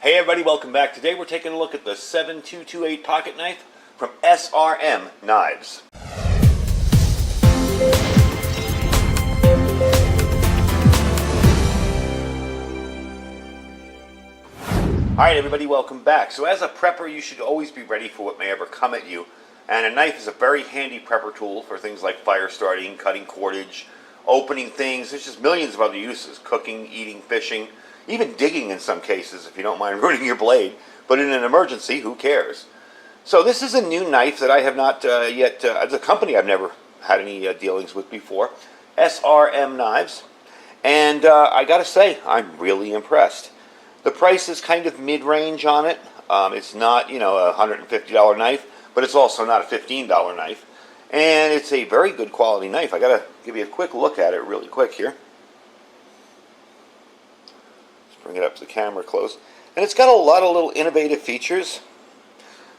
Hey everybody, welcome back. Today we're taking a look at the 7228 pocket knife from SRM Knives. Alright everybody, welcome back. So as a prepper, you should always be ready for what may ever come at you. And a knife is a very handy prepper tool for things like fire starting, cutting cordage, opening things. There's just millions of other uses. Cooking, eating, fishing, even digging in some cases if you don't mind ruining your blade. But in an emergency, who cares? So this is a new knife that I have not yet, as a company I've never had any dealings with before. SRM Knives. And I gotta say, I'm really impressed. The price is kind of mid-range on it. It's not, a $150 knife, but it's also not a $15 knife. And it's a very good quality knife. I gotta give you a quick look at it really quick here. Let's bring it up to the camera close. And it's got a lot of little innovative features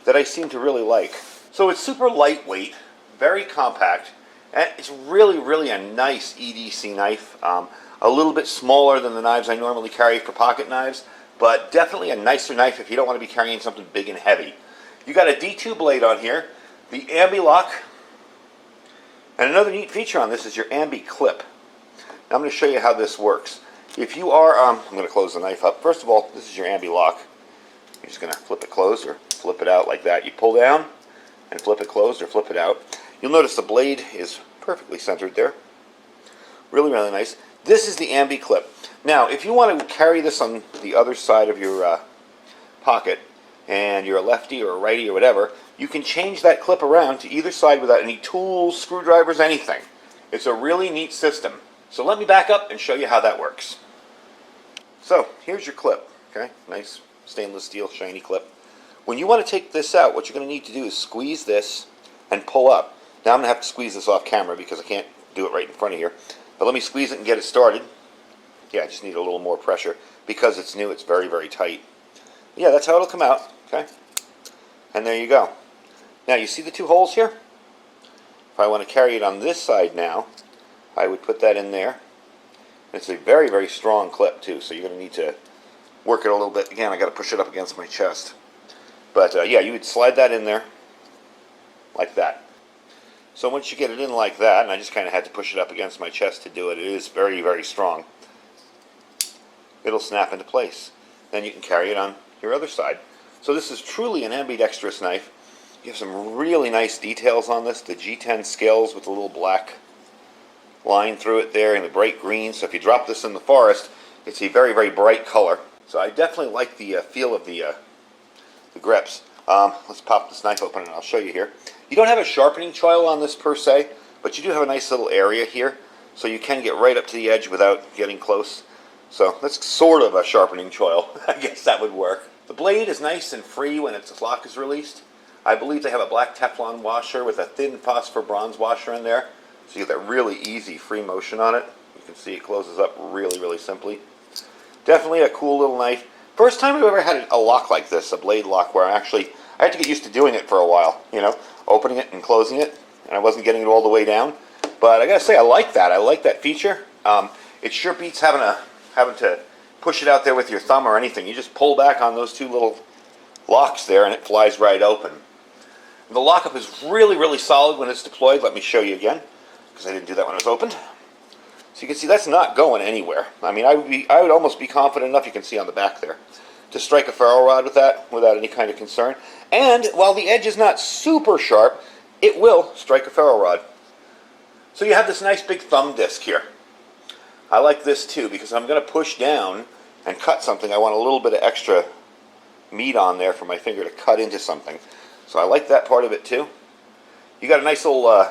that I seem to really like. So it's super lightweight, very compact, and it's really a nice EDC knife. A little bit smaller than the knives I normally carry for pocket knives, but definitely a nicer knife if you don't want to be carrying something big and heavy. You got a D2 blade on here, the ambi lock, and another neat feature on this is your ambi clip. Now I'm going to show you how this works. If you are, I'm going to close the knife up. First of all, this is your ambi lock. You're just going to flip it closed or flip it out like that. You pull down and flip it closed or flip it out. You'll notice the blade is perfectly centered there. Really nice. This is the ambi clip. Now, if you want to carry this on the other side of your pocket, and you're a lefty or a righty or whatever, you can change that clip around to either side without any tools, screwdrivers, anything. It's a really neat system. So let me back up and show you how that works. So, here's your clip. Okay, nice stainless steel shiny clip. When you want to take this out, what you're going to need to do is squeeze this and pull up. Now I'm going to have to squeeze this off camera because I can't do it right in front of here. But let me squeeze it and get it started. Yeah, I just need a little more pressure. Because it's new, it's very tight. Yeah, that's how it'll come out. Okay? And there you go. Now, you see the two holes here? If I want to carry it on this side now, I would put that in there. It's a very strong clip, too, so you're going to need to work it a little bit. Again, I got to push it up against my chest. But, yeah, you would slide that in there like that. So once you get it in like that, and I just kind of had to push it up against my chest to do it, it is very strong. It'll snap into place. Then you can carry it on your other side. So this is truly an ambidextrous knife. You have some really nice details on this. The G10 scales with a little black line through it there and the bright green. So if you drop this in the forest, it's a very bright color. So I definitely like the feel of the grips. Let's pop this knife open and I'll show you here. You don't have a sharpening choil on this per se, but you do have a nice little area here, so you can get right up to the edge without getting close. So that's sort of a sharpening choil. I guess that would work. The blade is nice and free when its lock is released. I believe they have a black Teflon washer with a thin phosphor bronze washer in there, so you get that really easy free motion on it. You can see it closes up really simply. Definitely a cool little knife. First time I've ever had a lock like this, a blade lock, where I had to get used to doing it for a while, opening it and closing it, and I wasn't getting it all the way down. But I gotta say, I like that. I like that feature. It sure beats having to push it out there with your thumb or anything. You just pull back on those two little locks there, and it flies right open. And the lockup is really solid when it's deployed. Let me show you again, because I didn't do that when it was opened. So you can see that's not going anywhere. I mean, I would almost be confident enough, you can see on the back there, to strike a ferro rod with that without any kind of concern. And while the edge is not super sharp, it will strike a ferro rod. So you have this nice big thumb disc here. I like this too because I'm going to push down and cut something. I want a little bit of extra meat on there for my finger to cut into something. So I like that part of it too. You got a nice little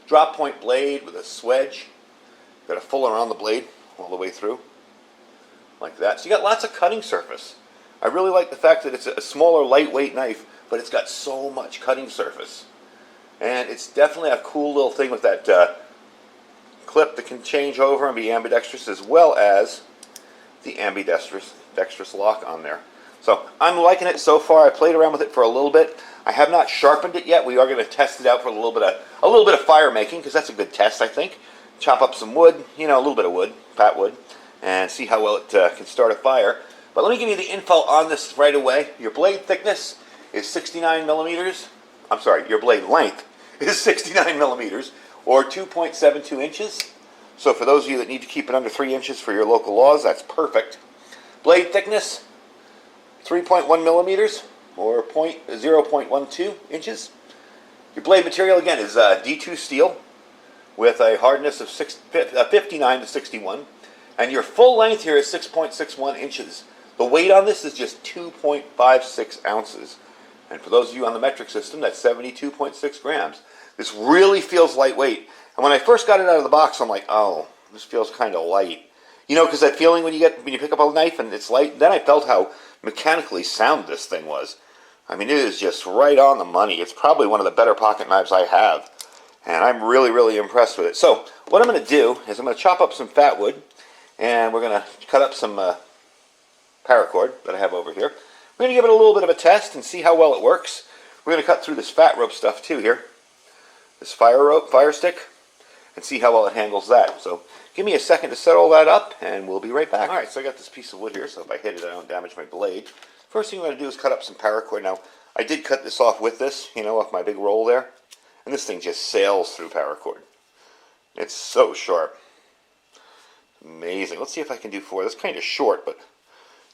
drop point blade with a swedge. Got a fuller on the blade all the way through. Like that. So you got lots of cutting surface. I really like the fact that it's a smaller, lightweight knife, but it's got so much cutting surface. And it's definitely a cool little thing with that clip that can change over and be ambidextrous, as well as the ambidextrous lock on there. So I'm liking it so far. I played around with it for a little bit. I have not sharpened it yet. We are going to test it out for a little bit of fire making, because that's a good test, I think. Chop up some wood, a little bit of wood, fat wood, and see how well it can start a fire. But let me give you the info on this right away. Your blade thickness is 69 millimeters. I'm sorry, your blade length is 69 millimeters, or 2.72 inches. So for those of you that need to keep it under 3 inches for your local laws, that's perfect. Blade thickness, 3.1 millimeters, or 0.12 inches. Your blade material, again, is D2 steel with a hardness of 59 to 61. And your full length here is 6.61 inches. The weight on this is just 2.56 ounces. And for those of you on the metric system, that's 72.6 grams. This really feels lightweight. And when I first got it out of the box, I'm like, oh, this feels kind of light. You know, because that feeling when you pick up a knife and it's light, then I felt how mechanically sound this thing was. I mean, it is just right on the money. It's probably one of the better pocket knives I have. And I'm really, really impressed with it. So what I'm going to do is I'm going to chop up some fat wood. And we're going to cut up some paracord that I have over here. We're going to give it a little bit of a test and see how well it works. We're going to cut through this fat rope stuff too here. This fire stick, and see how well it handles that. So give me a second to set all that up and we'll be right back. Alright, so I got this piece of wood here, so if I hit it I don't damage my blade. First thing I'm going to do is cut up some paracord. Now, I did cut this off with this, off my big roll there. And this thing just sails through paracord. It's so sharp. Amazing. Let's see if I can do 4. That's kind of short, but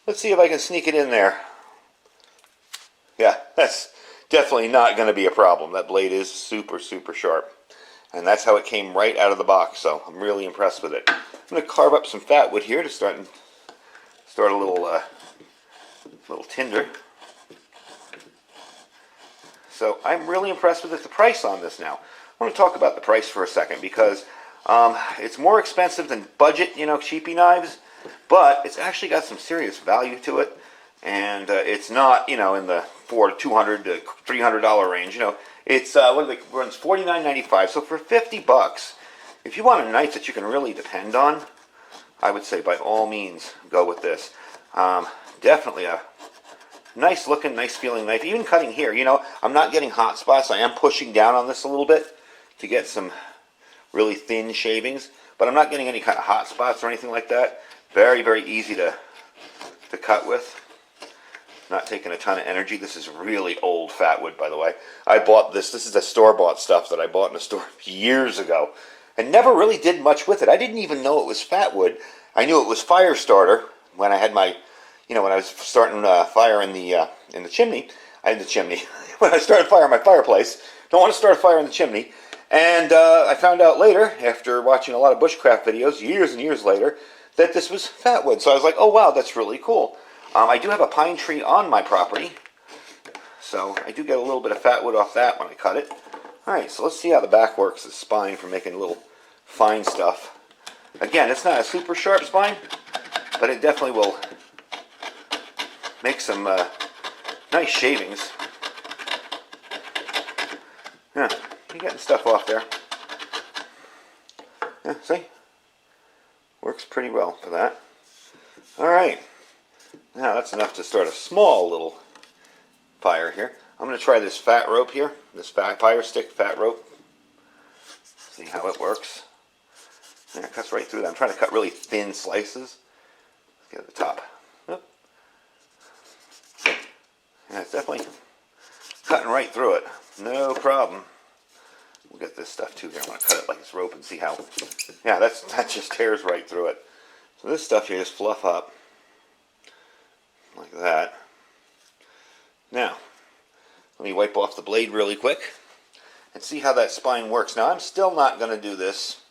let's see if I can sneak it in there. Yeah, that's definitely not going to be a problem. That blade is super, super sharp. And that's how it came right out of the box, so I'm really impressed with it. I'm going to carve up some fat wood here to start a little tinder. So I'm really impressed with the price on this now. I want to talk about the price for a second because it's more expensive than budget, cheapy knives, but it's actually got some serious value to it, and it's not, in the $200 to $300 range. It's runs $49.95. So for $50, if you want a knife that you can really depend on, I would say by all means go with this. Definitely a nice looking, nice feeling knife. Even cutting here, I'm not getting hot spots. I am pushing down on this a little bit to get some really thin shavings, but I'm not getting any kind of hot spots or anything like that. Very, very easy to cut with. Not taking a ton of energy. This is really old fat wood, by the way. I bought this. This is the store-bought stuff that I bought in a store years ago and never really did much with it. I didn't even know it was fat wood. I knew it was fire starter when I had my, when I was starting fire in the chimney. When I started fire in my fireplace. Don't want to start a fire in the chimney. And I found out later, after watching a lot of bushcraft videos, years and years later, that this was fat wood. So I was like, oh wow, that's really cool. I do have a pine tree on my property, so I do get a little bit of fat wood off that when I cut it. Alright, so let's see how the back works, the spine for making little fine stuff. Again, it's not a super sharp spine, but it definitely will make some nice shavings. Yeah, you're getting stuff off there. Yeah, see? Works pretty well for that. Alright. Now that's enough to start a small little fire here. I'm going to try this fat rope here. This fire stick fat rope. See how it works. Yeah, it cuts right through that. I'm trying to cut really thin slices. Let's get at the top. Oop. Yeah, it's definitely cutting right through it. No problem. We'll get this stuff too here. I want to cut it like it's rope and see how. Yeah, that just tears right through it. So this stuff here just fluff up like that. Now, let me wipe off the blade really quick and see how that spine works. Now, I'm still not going to do this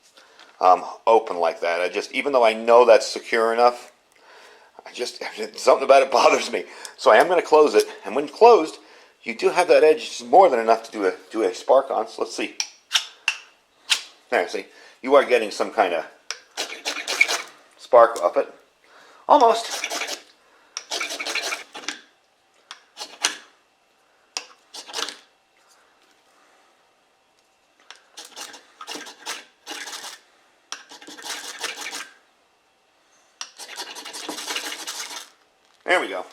open like that. Even though I know that's secure enough, something about it bothers me. So I am going to close it, and when closed, you do have that edge more than enough to do a spark on. So let's see. There, see, you are getting some kind of spark off it. Almost. There we go.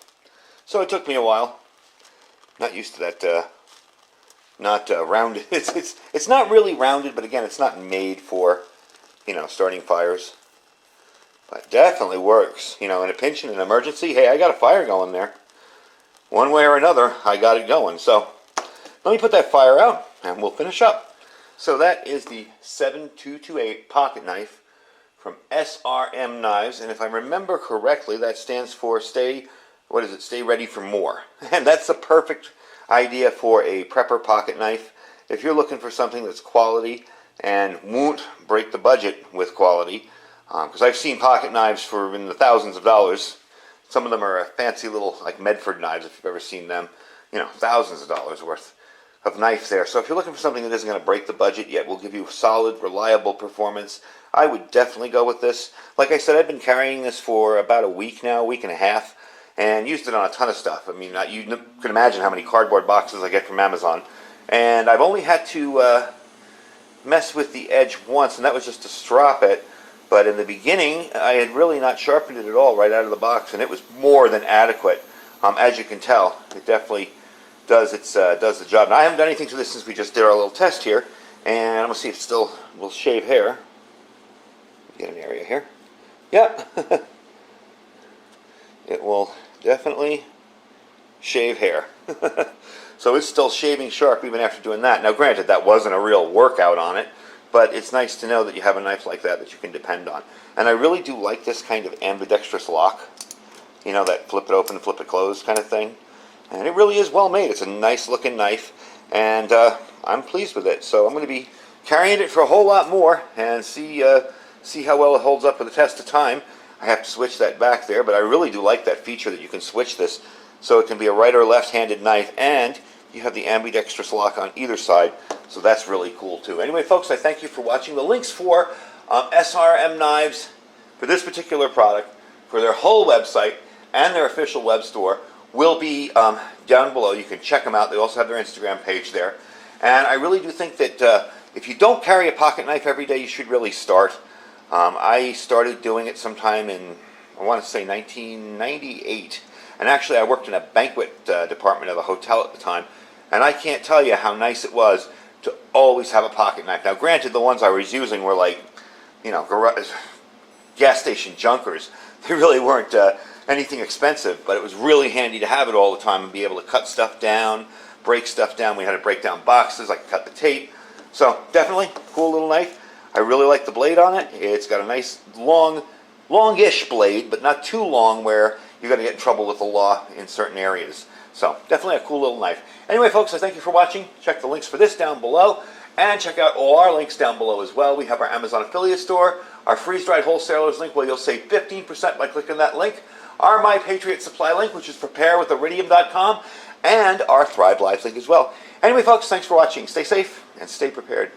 So it took me a while. Not used to that. Not rounded. It's not really rounded, but again, it's not made for starting fires. But definitely works. You know, in a pinch, in an emergency, hey, I got a fire going there. One way or another, I got it going. So let me put that fire out and we'll finish up. So that is the 7228 pocket knife from SRM Knives. And if I remember correctly, that stands for stay ready for more. And that's the perfect idea for a prepper pocket knife. If you're looking for something that's quality and won't break the budget with quality, because I've seen pocket knives for in the thousands of dollars. Some of them are fancy little, like Medford knives, if you've ever seen them. You know, thousands of dollars worth of knife there. So if you're looking for something that isn't going to break the budget yet will give you solid, reliable performance, I would definitely go with this. Like I said, I've been carrying this for about a week now, a week and a half, and used it on a ton of stuff. I mean, you can imagine how many cardboard boxes I get from Amazon. And I've only had to mess with the edge once, and that was just to strop it. But in the beginning, I had really not sharpened it at all right out of the box, and it was more than adequate. As you can tell, it definitely does the job. Now, I haven't done anything to this since we just did our little test here, and I'm going to see if it still will shave hair. Get an area here. Yep. It will definitely shave hair. So it's still shaving sharp even after doing that. Now, granted, that wasn't a real workout on it, but it's nice to know that you have a knife like that you can depend on. And I really do like this kind of ambidextrous lock. You know, that flip it open, flip it closed kind of thing. And it really is well made. It's a nice looking knife, and I'm pleased with it. So I'm going to be carrying it for a whole lot more and see how well it holds up for the test of time. I have to switch that back there, but I really do like that feature that you can switch this so it can be a right or left-handed knife, and you have the ambidextrous lock on either side, so that's really cool too. Anyway, folks, I thank you for watching. The links for SRM Knives for this particular product, for their whole website and their official web store, will be down below. You can check them out. They also have their Instagram page there. And I really do think that if you don't carry a pocket knife every day, you should really start. I started doing it sometime in, I want to say 1998. And actually I worked in a banquet department of a hotel at the time. And I can't tell you how nice it was to always have a pocket knife. Now granted, the ones I was using were like, you know, gas station junkers. They really weren't anything expensive, but it was really handy to have it all the time and be able to cut stuff down, break stuff down. We had to break down boxes, I could cut the tape. So definitely cool little knife. I really like the blade on it. It's got a nice longish blade, but not too long where you're going to get in trouble with the law in certain areas. So definitely a cool little knife. Anyway, folks, I thank you for watching. Check the links for this down below, and check out all our links down below as well. We have our Amazon affiliate store, our freeze-dried wholesalers link where you'll save 15% by clicking that link, our My Patriot Supply link, which is preparewithiridium.com, and our Thrive Life link as well. Anyway, folks, thanks for watching. Stay safe and stay prepared.